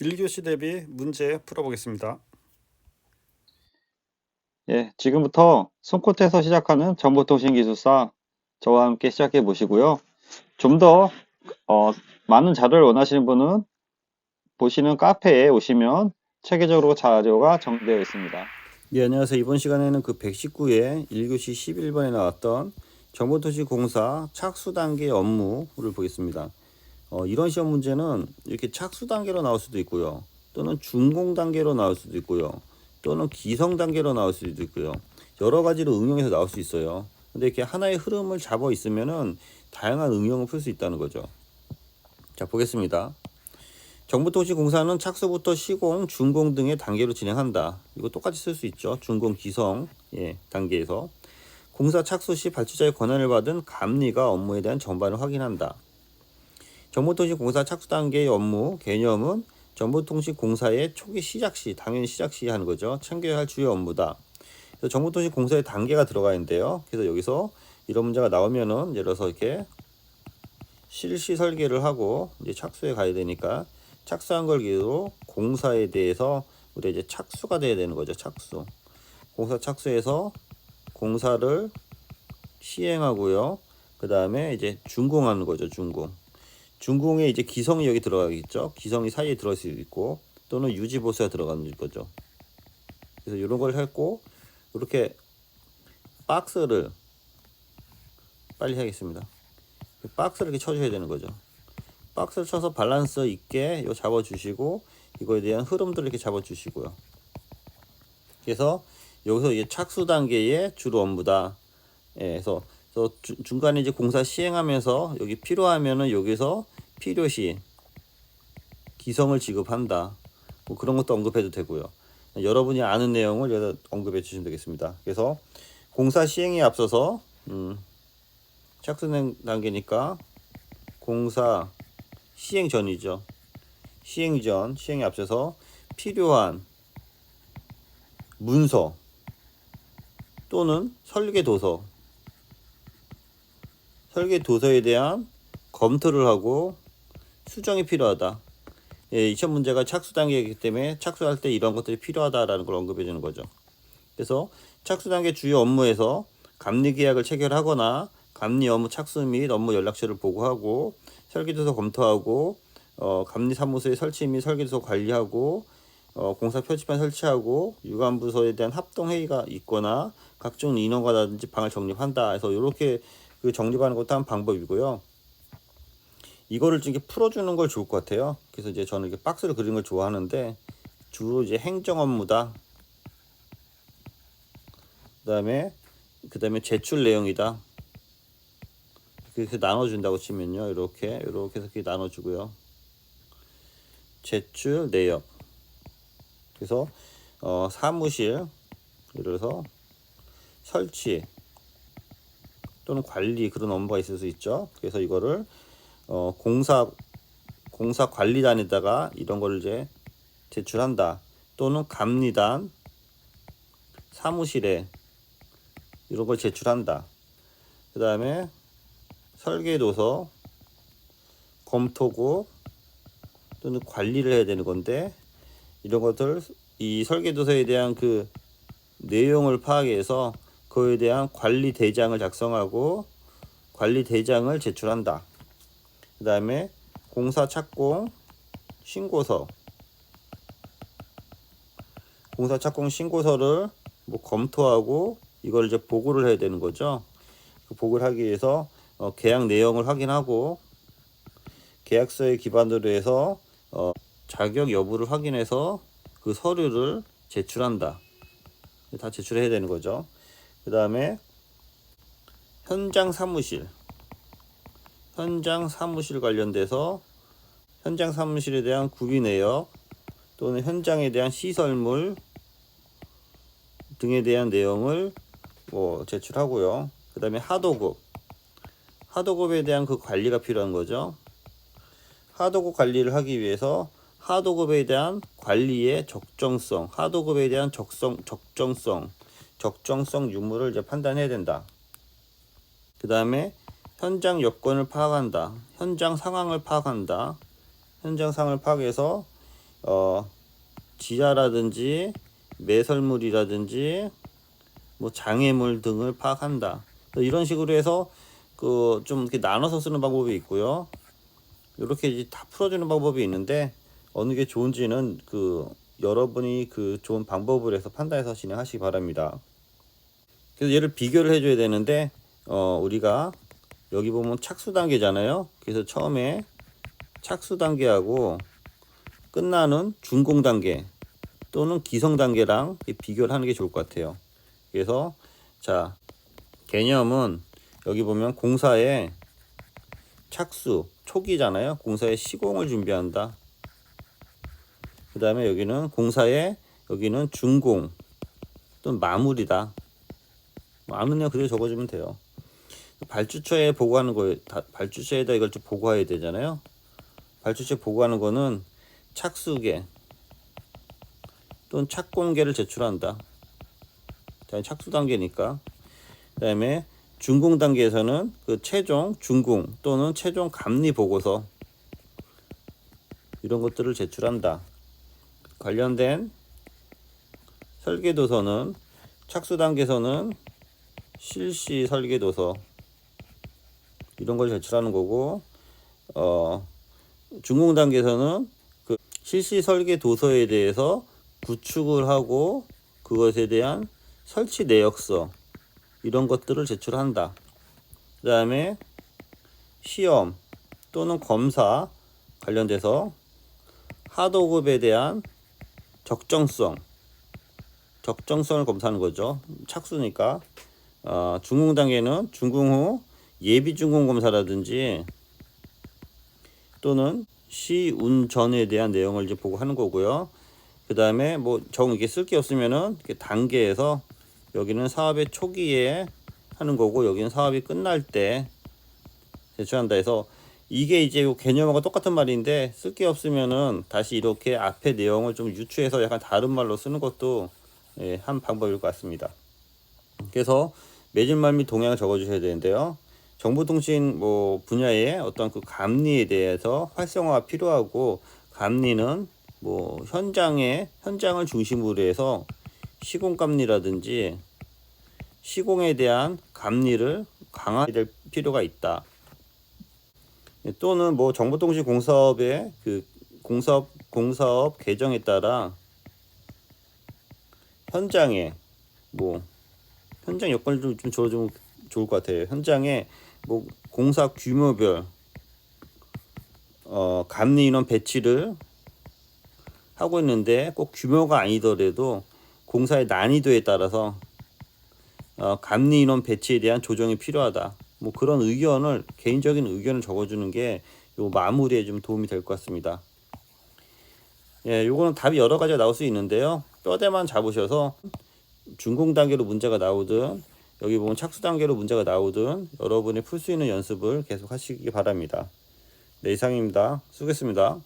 1교시 대비 문제 풀어보겠습니다. 예, 지금부터 손끝에서 시작하는 정보통신기술사 저와 함께 시작해 보시고요. 좀 더 많은 자료를 원하시는 분은 보시는 카페에 오시면 체계적으로 자료가 정리되어 있습니다. 네, 안녕하세요. 이번 시간에는 그 119회 1교시 11번에 나왔던 정보통신공사 착수 단계 업무를 보겠습니다. 이런 시험 문제는 이렇게 착수 단계로 나올 수도 있고요. 또는 준공 단계로 나올 수도 있고요. 또는 기성 단계로 나올 수도 있고요. 여러 가지로 응용해서 나올 수 있어요. 근데 이렇게 하나의 흐름을 잡아 있으면은 다양한 응용을 풀 수 있다는 거죠. 자, 보겠습니다. 정보통신공사는 착수부터 시공, 준공 등의 단계로 진행한다. 이거 똑같이 쓸 수 있죠. 준공, 기성 단계에서. 공사 착수 시 발주자의 권한을 받은 감리가 업무에 대한 전반을 확인한다. 정보통신공사 착수 단계의 업무 개념은 정보통신공사의 초기 시작 시, 당연히 시작 시 하는 거죠. 챙겨야 할 주요 업무다. 그래서 정보통신공사의 단계가 들어가 있는데요. 그래서 여기서 이런 문제가 나오면은 예를 들어서 이렇게 실시 설계를 하고 이제 착수에 가야 되니까 착수한 걸 기로 공사에 대해서 우리 이제 착수가 돼야 되는 거죠. 착수. 공사 착수해서 공사를 시행하고요. 그 다음에 이제 준공하는 거죠. 준공. 준공에 이제 기성이 여기 들어가겠죠. 기성이 사이에 들어갈 수 있고 또는 유지보수가 들어가는 거죠. 그래서 이런 걸 했고 이렇게 박스를 빨리 하겠습니다. 박스를 이렇게 쳐줘야 되는 거죠. 박스를 쳐서 밸런스 있게 요 잡아주시고 이거에 대한 흐름들을 이렇게 잡아주시고요. 그래서 여기서 이게 착수 단계의 주로 업무다. 그래서 중간에 이제 공사 시행하면서 여기 필요하면은 여기서 필요시 기성을 지급한다. 뭐 그런 것도 언급해도 되고요. 여러분이 아는 내용을 여기다 언급해 주시면 되겠습니다. 그래서 공사 시행에 앞서서 착수 단계니까 공사 시행 전이죠. 시행 전, 시행에 앞서서 필요한 문서 또는 설계 도서에 대한 검토를 하고 수정이 필요하다. 이 시험 문제가 착수 단계이기 때문에 착수할 때 이런 것들이 필요하다라는 걸 언급해 주는 거죠. 그래서 착수 단계 주요 업무에서 감리 계약을 체결하거나 감리 업무 착수 및 업무 연락처를 보고하고 설계도서 검토하고 감리 사무소의 설치 및 설계도서 관리하고 공사 표지판 설치하고 유관부서에 대한 합동 회의가 있거나 각종 인원과라든지 방을 정립한다. 해서 이렇게 그 정립하는 것도 한 방법이고요. 이거를 좀 이렇게 풀어주는 걸 좋을 것 같아요. 그래서 이제 저는 이렇게 박스를 그리는 걸 좋아하는데 주로 이제 행정 업무다. 그다음에 제출 내용이다. 그렇게 나눠준다고 치면요, 이렇게 해서 이렇게 나눠주고요. 제출 내역. 그래서 사무실, 예를 들어서 설치 또는 관리 그런 업무가 있을 수 있죠. 그래서 이거를 공사 관리단에다가 이런 걸 이제 제출한다. 또는 감리단 사무실에 이런 걸 제출한다. 그 다음에 설계도서 검토고 또는 관리를 해야 되는 건데 이런 것들 이 설계도서에 대한 그 내용을 파악해서 그에 대한 관리 대장을 작성하고 관리 대장을 제출한다. 그 다음에 공사 착공 신고서 뭐 검토하고 이걸 이제 보고를 해야 되는 거죠. 그 보고를 하기 위해서 계약 내용을 확인하고 계약서에 기반으로 해서 자격 여부를 확인해서 그 서류를 제출한다. 다 제출해야 되는 거죠. 그 다음에 현장 사무실 관련돼서 현장 사무실에 대한 구비 내역 또는 현장에 대한 시설물 등에 대한 내용을 제출하고요. 그 다음에 하도급에 대한 그 관리가 필요한 거죠. 하도급 관리를 하기 위해서 하도급에 대한 관리의 적정성, 하도급에 대한 적정성 유무를 이제 판단해야 된다. 그 다음에 현장 여건을 파악한다. 현장 상황을 파악해서 지하라든지 매설물이라든지 뭐 장애물 등을 파악한다. 이런 식으로 해서 그 좀 이렇게 나눠서 쓰는 방법이 있고요. 이렇게 이제 다 풀어주는 방법이 있는데 어느 게 좋은지는 그 여러분이 그 좋은 방법을 해서 판단해서 진행하시기 바랍니다. 그래서 얘를 비교를 해줘야 되는데 우리가 여기 보면 착수 단계잖아요. 그래서 처음에 착수 단계하고 끝나는 준공 단계 또는 기성 단계랑 비교를 하는 게 좋을 것 같아요. 그래서 자, 개념은 여기 보면 공사에 착수 초기잖아요. 공사에 시공을 준비한다. 그 다음에 여기는 공사에 여기는 준공 또는 마무리다. 아는 그냥 그대로 적어주면 돼요. 발주처에 보고하는 거예요. 발주처에다 이걸 좀 보고해야 되잖아요. 발주처에 보고하는 거는 착수계 또는 착공계를 제출한다. 착수 단계니까. 그 다음에 준공 단계에서는 그 최종 준공 또는 최종 감리 보고서 이런 것들을 제출한다. 관련된 설계도서는 착수 단계에서는 실시 설계도서 이런 걸 제출하는 거고, 준공 단계에서는 그 실시 설계도서에 대해서 구축을 하고 그것에 대한 설치 내역서 이런 것들을 제출한다. 그 다음에 시험 또는 검사 관련돼서 하도급에 대한 적정성을 검사하는 거죠. 착수니까. 준공 단계는 준공 후 예비 준공 검사라든지 또는 시운 전에 대한 내용을 이제 보고하는 거고요. 그 다음에 뭐 이게 쓸 게 없으면은 이렇게 단계에서 여기는 사업의 초기에 하는 거고 여기는 사업이 끝날 때 제출한다 해서 이게 이제 요 개념하고 똑같은 말인데 쓸 게 없으면은 다시 이렇게 앞에 내용을 좀 유추해서 약간 다른 말로 쓰는 것도 한 방법일 것 같습니다. 그래서 매질말 및 동향을 적어 주셔야 되는데요. 정보통신 뭐 분야의 어떤 그 감리에 대해서 활성화가 필요하고, 감리는 뭐 현장을 중심으로 해서 시공 감리라든지 시공에 대한 감리를 강화해야 될 필요가 있다. 또는 뭐 정보통신 공사업의 그 공사업 개정에 따라 현장에 뭐 현장 여건을 좀 줘주면 좋을 것 같아요. 현장에 뭐 공사 규모별 감리 인원 배치를 하고 있는데 꼭 규모가 아니더라도 공사의 난이도에 따라서 감리 인원 배치에 대한 조정이 필요하다. 뭐 그런 의견을, 개인적인 의견을 적어주는 게 요 마무리에 좀 도움이 될 것 같습니다. 예, 요거는 답이 여러 가지가 나올 수 있는데요. 뼈대만 잡으셔서 준공 단계로 문제가 나오든 여기 보면 착수 단계로 문제가 나오든 여러분이 풀 수 있는 연습을 계속 하시기 바랍니다. 네, 이상입니다. 수고했습니다.